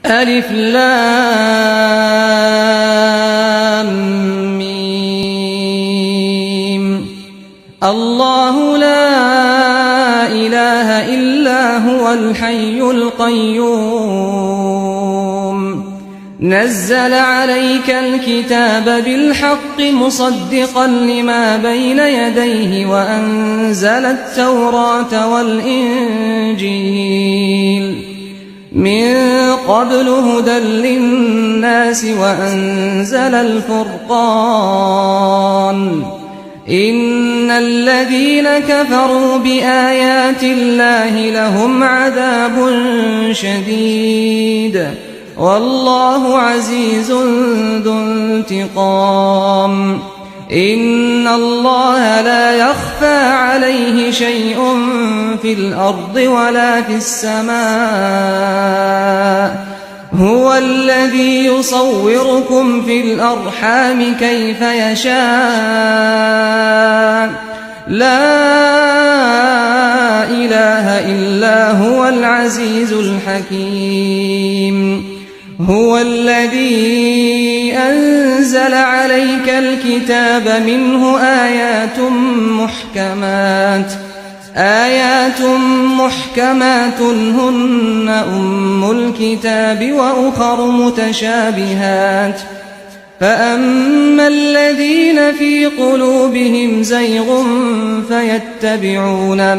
ألف لام ميم. الله لا إله إلا هو الحي القيوم نزل عليك الكتاب بالحق مصدقا لما بين يديه وأنزل التوراة والإنجيل من قبل هدى للناس وأنزل الفرقان إن الذين كفروا بآيات الله لهم عذاب شديد والله عزيز ذو انتقام إن الله لا يخفى عليه شيء في الأرض ولا في السماء هو الذي يصوركم في الأرحام كيف يشاء لا إله إلا هو العزيز الحكيم هو الذي أنزل عليك الكتاب منه آيات محكمات هن أم الكتاب وأخر متشابهات فأما الذين في قلوبهم زيغ فيتبعون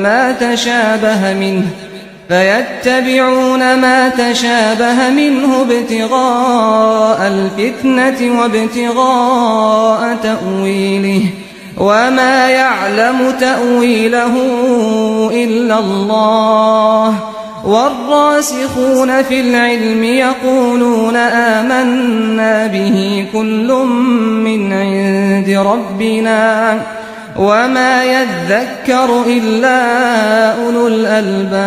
ما تشابه منه ابتغاء الفتنة وابتغاء تأويله وما يعلم تأويله إلا الله والراسخون في العلم يقولون آمنا به كل من عند ربنا وما يذكر إلا أولو الألباب